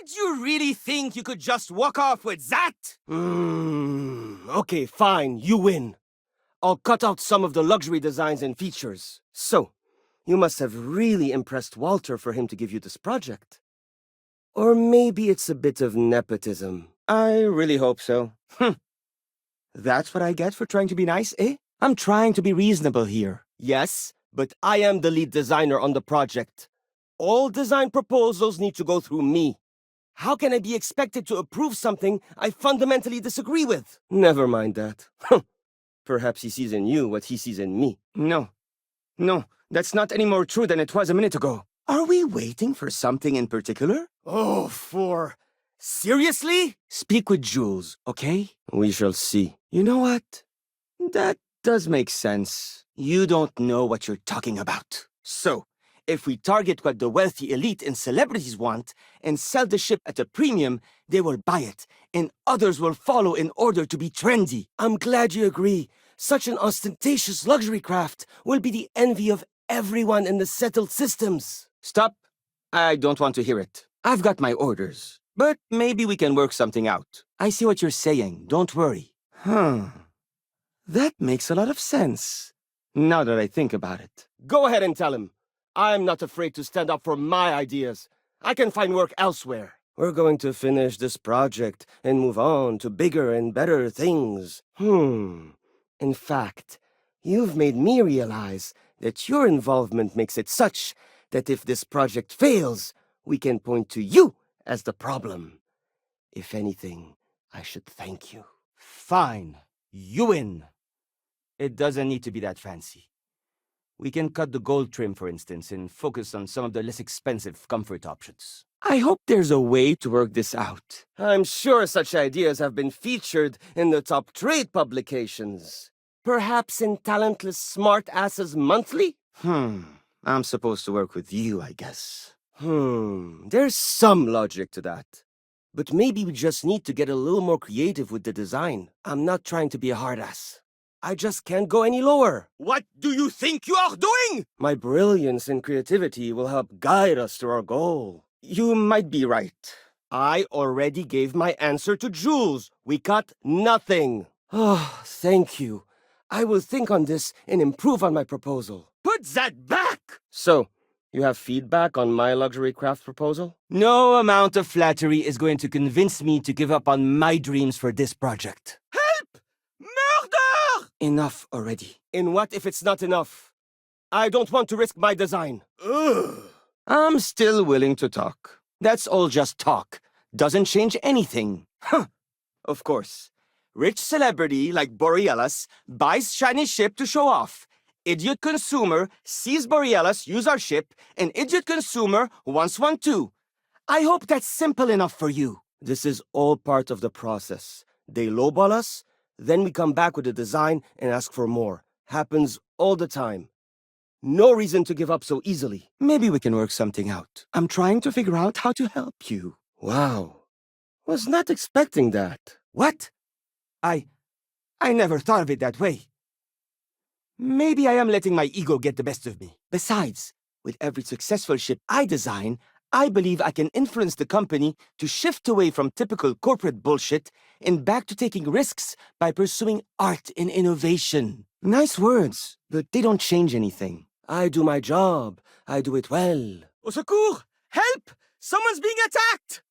Did you really think you could just walk off with that? Okay, fine, you win. I'll cut out some of the luxury designs and features. So, you must have really impressed Walter for him to give you this project. Or maybe it's a bit of nepotism. I really hope so. That's what I get for trying to be nice, eh? I'm trying to be reasonable here. Yes, but I am the lead designer on the project. All design proposals need to go through me. How can I be expected to approve something I fundamentally disagree with? Never mind that. Perhaps he sees in you what he sees in me. No, that's not any more true than it was a minute ago. Are we waiting for something in particular? Seriously? Speak with Jules, okay? We shall see. You know what? That does make sense. You don't know what you're talking about. So, if we target what the wealthy elite and celebrities want and sell the ship at a premium, they will buy it, and others will follow in order to be trendy. I'm glad you agree. Such an ostentatious luxury craft will be the envy of everyone in the settled systems. Stop. I don't want to hear it. I've got my orders. But maybe we can work something out. I see what you're saying. Don't worry. That makes a lot of sense, now that I think about it. Go ahead and tell him. I'm not afraid to stand up for my ideas. I can find work elsewhere. We're going to finish this project and move on to bigger and better things. In fact, you've made me realize that your involvement makes it such that if this project fails, we can point to you as the problem. If anything, I should thank you. Fine. You win. It doesn't need to be that fancy. We can cut the gold trim, for instance, and focus on some of the less expensive comfort options. I hope there's a way to work this out. I'm sure such ideas have been featured in the top trade publications. Perhaps in Talentless Smart Asses Monthly? I'm supposed to work with you, I guess. There's some logic to that. But maybe we just need to get a little more creative with the design. I'm not trying to be a hard ass. I just can't go any lower. What do you think you are doing? My brilliance and creativity will help guide us to our goal. You might be right. I already gave my answer to Jules. We cut nothing. Oh, thank you. I will think on this and improve on my proposal. Put that back! So, you have feedback on my luxury craft proposal? No amount of flattery is going to convince me to give up on my dreams for this project. Help! Murder! Enough already. And what if it's not enough? I don't want to risk my design. I'm still willing to talk. That's all just talk. Doesn't change anything. Of course. Rich celebrity like Borealis buys shiny ship to show off. Idiot consumer sees Borealis use our ship, and idiot consumer wants one too. I hope that's simple enough for you. This is all part of the process. They lowball us, then we come back with a design and ask for more. Happens all the time. No reason to give up so easily. Maybe we can work something out. I'm trying to figure out how to help you. Wow. Was not expecting that. What? I never thought of it that way. Maybe I am letting my ego get the best of me. Besides, with every successful ship I design, I believe I can influence the company to shift away from typical corporate bullshit and back to taking risks by pursuing art and innovation. Nice words, but they don't change anything. I do my job. I do it well. Au secours! Help! Someone's being attacked!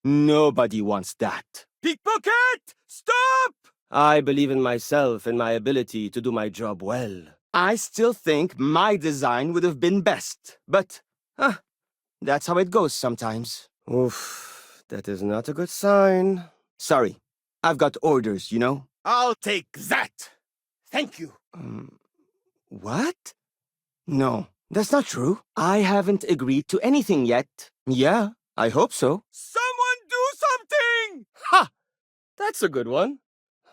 Nobody wants that. Pickpocket! Stop! I believe in myself and my ability to do my job well. I still think my design would have been best, but that's how it goes sometimes. Oof, that is not a good sign. Sorry, I've got orders, you know? I'll take that! Thank you. What? No, that's not true. I haven't agreed to anything yet. Yeah, I hope so. Someone do something! Ha! That's a good one.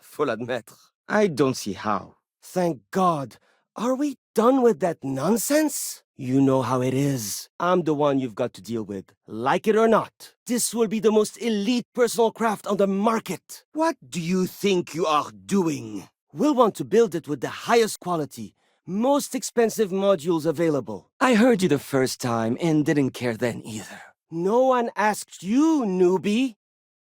Faut l'admettre. I don't see how. Thank God. Are we done with that nonsense? You know how it is. I'm the one you've got to deal with, like it or not. This will be the most elite personal craft on the market. What do you think you are doing? We'll want to build it with the highest quality, most expensive modules available. I heard you the first time and didn't care then either. No one asked you, newbie.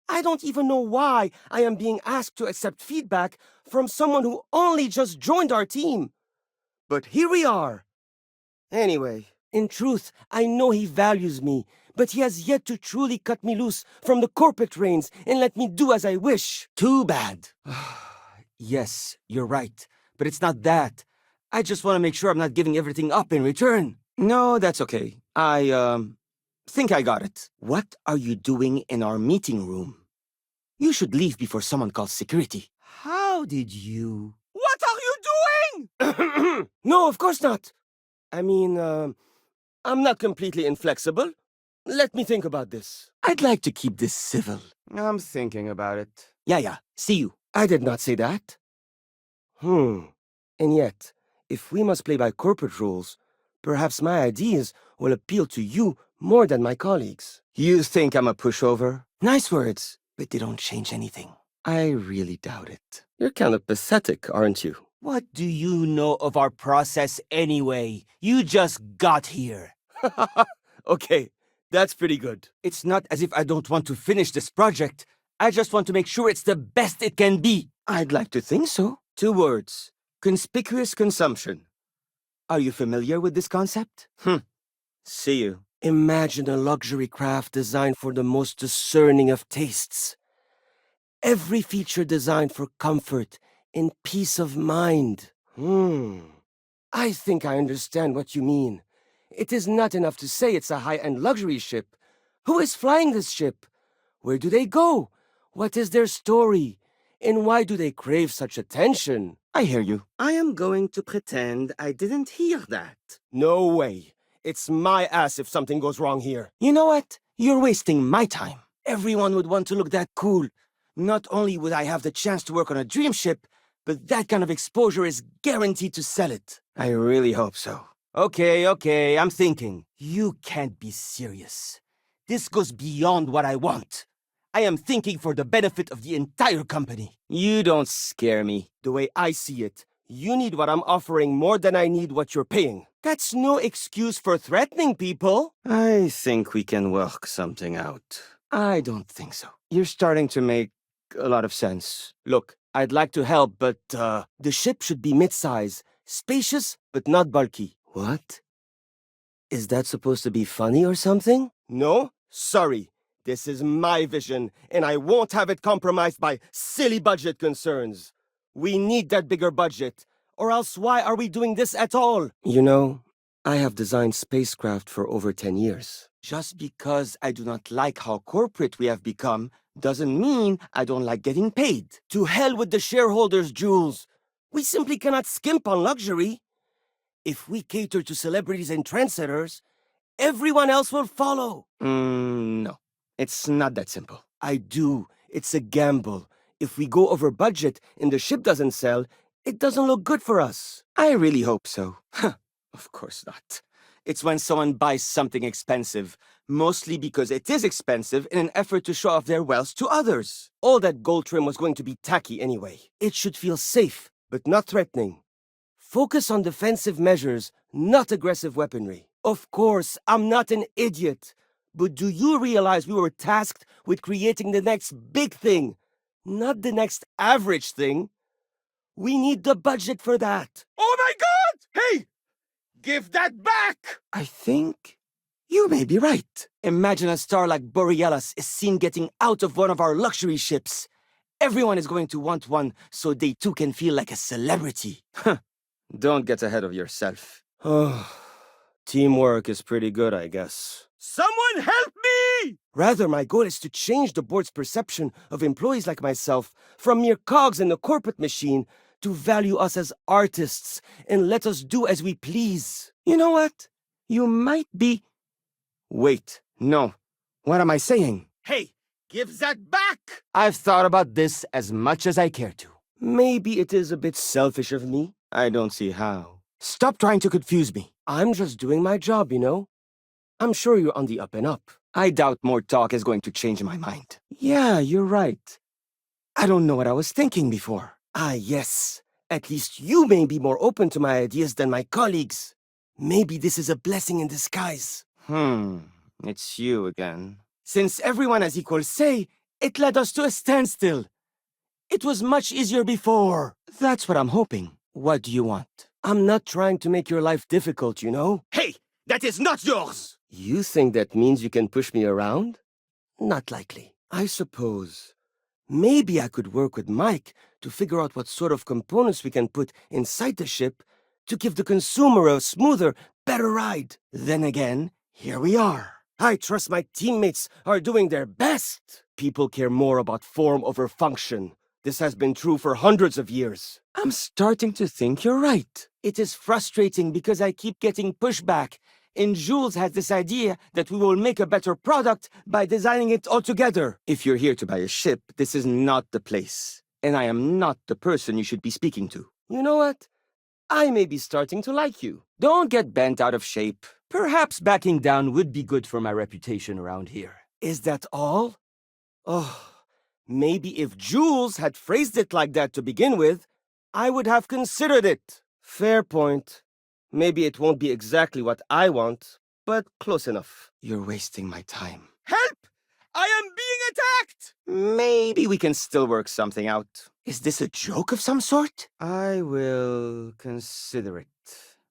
I don't even know why I am being asked to accept feedback from someone who only just joined our team. But here we are. Anyway, in truth, I know he values me, but he has yet to truly cut me loose from the corporate reins and let me do as I wish. Too bad. Yes, you're right. But it's not that. I just want to make sure I'm not giving everything up in return. No, that's okay. I think I got it. What are you doing in our meeting room? You should leave before someone calls security. How did you... What are you doing? No, of course not. I mean, I'm not completely inflexible. Let me think about this. I'd like to keep this civil. I'm thinking about it. Yeah. See you. I did not say that. And yet, if we must play by corporate rules, perhaps my ideas will appeal to you more than my colleagues. You think I'm a pushover? Nice words, but they don't change anything. I really doubt it. You're kind of pathetic, aren't you? What do you know of our process anyway? You just got here. Okay, that's pretty good. It's not as if I don't want to finish this project. I just want to make sure it's the best it can be. I'd like to think so. 2 words. Conspicuous consumption. Are you familiar with this concept? See you. Imagine a luxury craft designed for the most discerning of tastes. Every feature designed for comfort and peace of mind. I think I understand what you mean. It is not enough to say it's a high-end luxury ship. Who is flying this ship? Where do they go? What is their story? And why do they crave such attention? I hear you. I am going to pretend I didn't hear that. No way. It's my ass if something goes wrong here. You know what? You're wasting my time. Everyone would want to look that cool. Not only would I have the chance to work on a dream ship, but that kind of exposure is guaranteed to sell it. I really hope so. Okay, I'm thinking. You can't be serious. This goes beyond what I want. I am thinking for the benefit of the entire company. You don't scare me. The way I see it, you need what I'm offering more than I need what you're paying. That's no excuse for threatening people. I think we can work something out. I don't think so. You're starting to make a lot of sense. Look, I'd like to help, but the ship should be mid-size, spacious, but not bulky. What? Is that supposed to be funny or something? No? Sorry. This is my vision, and I won't have it compromised by silly budget concerns. We need that bigger budget, or else why are we doing this at all? You know, I have designed spacecraft for over 10 years. Just because I do not like how corporate we have become doesn't mean I don't like getting paid. To hell with the shareholders, Jules. We simply cannot skimp on luxury. If we cater to celebrities and trendsetters, everyone else will follow. No. It's not that simple. I do. It's a gamble. If we go over budget and the ship doesn't sell, it doesn't look good for us. I really hope so. Of course not. It's when someone buys something expensive, mostly because it is expensive in an effort to show off their wealth to others. All that gold trim was going to be tacky anyway. It should feel safe, but not threatening. Focus on defensive measures, not aggressive weaponry. Of course, I'm not an idiot. But do you realize we were tasked with creating the next big thing, not the next average thing? We need the budget for that. Oh my God! Hey! Give that back! I think you may be right. Imagine a star like Borealis is seen getting out of one of our luxury ships. Everyone is going to want one so they too can feel like a celebrity. Don't get ahead of yourself. Teamwork is pretty good, I guess. Someone help me! Rather, my goal is to change the board's perception of employees like myself from mere cogs in the corporate machine to value us as artists and let us do as we please. You know what? You might be... Wait, no. What am I saying? Hey, give that back! I've thought about this as much as I care to. Maybe it is a bit selfish of me. I don't see how. Stop trying to confuse me. I'm just doing my job, you know? I'm sure you're on the up and up. I doubt more talk is going to change my mind. Yeah, you're right. I don't know what I was thinking before. Ah, yes. At least you may be more open to my ideas than my colleagues. Maybe this is a blessing in disguise. It's you again. Since everyone has equal say, it led us to a standstill. It was much easier before. That's what I'm hoping. What do you want? I'm not trying to make your life difficult, you know? Hey, that is not yours! You think that means you can push me around? Not likely. I suppose. Maybe I could work with Mike to figure out what sort of components we can put inside the ship to give the consumer a smoother, better ride. Then again, here we are. I trust my teammates are doing their best. People care more about form over function. This has been true for hundreds of years. I'm starting to think you're right. It is frustrating because I keep getting pushback. And Jules has this idea that we will make a better product by designing it all together. If you're here to buy a ship, this is not the place. And I am not the person you should be speaking to. You know what? I may be starting to like you. Don't get bent out of shape. Perhaps backing down would be good for my reputation around here. Is that all? Oh, maybe if Jules had phrased it like that to begin with, I would have considered it. Fair point. Maybe it won't be exactly what I want, but close enough. You're wasting my time. Help! I am being attacked! Maybe we can still work something out. Is this a joke of some sort? I will consider it.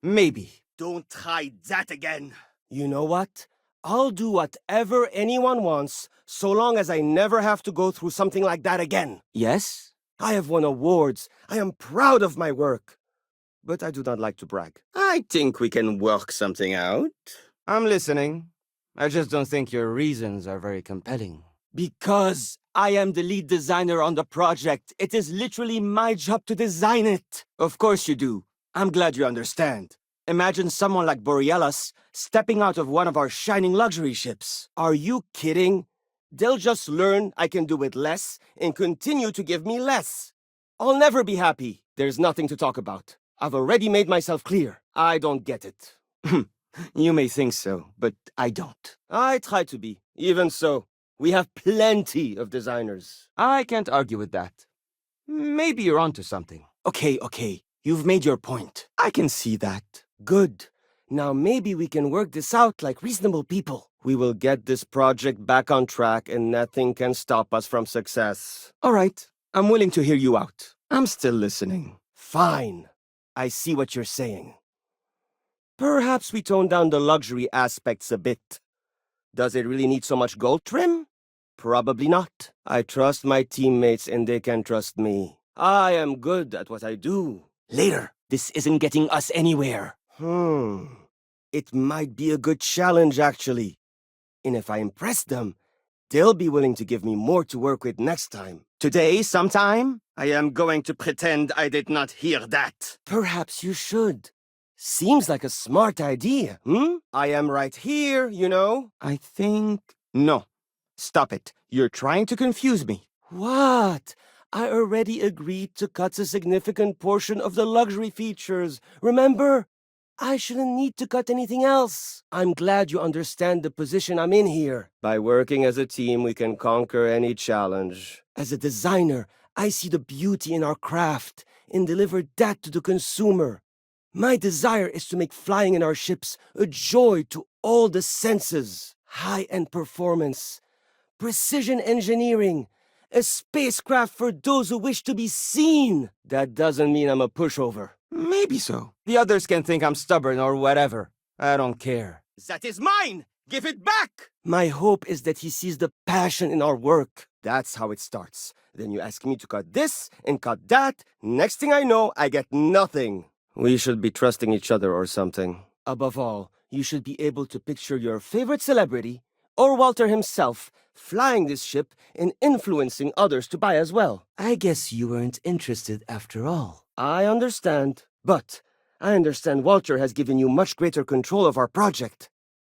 Maybe. Don't try that again. You know what? I'll do whatever anyone wants, so long as I never have to go through something like that again. Yes? I have won awards. I am proud of my work. But I do not like to brag. I think we can work something out. I'm listening. I just don't think your reasons are very compelling. Because I am the lead designer on the project. It is literally my job to design it. Of course you do. I'm glad you understand. Imagine someone like Borealis stepping out of one of our shining luxury ships. Are you kidding? They'll just learn I can do it less and continue to give me less. I'll never be happy. There's nothing to talk about. I've already made myself clear. I don't get it. You may think so, but I don't. I try to be. Even so, we have plenty of designers. I can't argue with that. Maybe you're onto something. Okay. You've made your point. I can see that. Good. Now maybe we can work this out like reasonable people. We will get this project back on track and nothing can stop us from success. All right. I'm willing to hear you out. I'm still listening. Fine. I see what you're saying. Perhaps we tone down the luxury aspects a bit. Does it really need so much gold trim? Probably not. I trust my teammates and they can trust me. I am good at what I do. Later. This isn't getting us anywhere. It might be a good challenge, actually. And if I impress them, they'll be willing to give me more to work with next time. Today, sometime, I am going to pretend I did not hear that. Perhaps you should. Seems like a smart idea, I am right here, you know. I think... No. Stop it. You're trying to confuse me. What? I already agreed to cut a significant portion of the luxury features. Remember? I shouldn't need to cut anything else. I'm glad you understand the position I'm in here. By working as a team, we can conquer any challenge. As a designer, I see the beauty in our craft and deliver that to the consumer. My desire is to make flying in our ships a joy to all the senses. High-end performance, precision engineering, a spacecraft for those who wish to be seen. That doesn't mean I'm a pushover. Maybe so. The others can think I'm stubborn or whatever. I don't care. That is mine! Give it back! My hope is that he sees the passion in our work. That's how it starts. Then you ask me to cut this and cut that. Next thing I know, I get nothing. We should be trusting each other or something. Above all, you should be able to picture your favorite celebrity, or Walter himself, flying this ship and influencing others to buy as well. I guess you weren't interested after all. I understand, but I understand Walter has given you much greater control of our project.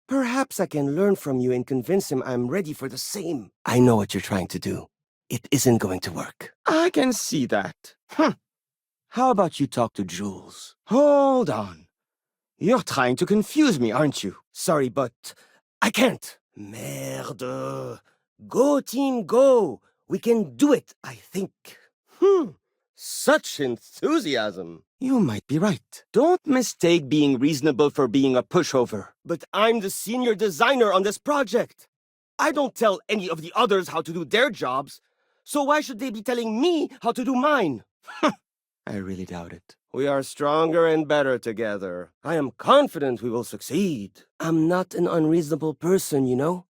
Perhaps I can learn from you and convince him I'm ready for the same. I know what you're trying to do. It isn't going to work. I can see that. How about you talk to Jules? Hold on. You're trying to confuse me, aren't you? Sorry, but I can't. Merde. Go, team, go. We can do it, I think. Such enthusiasm. You might be right. Don't mistake being reasonable for being a pushover. But I'm the senior designer on this project. I don't tell any of the others how to do their jobs, so why should they be telling me how to do mine? I really doubt it. We are stronger and better together. I am confident we will succeed. I'm not an unreasonable person, you know?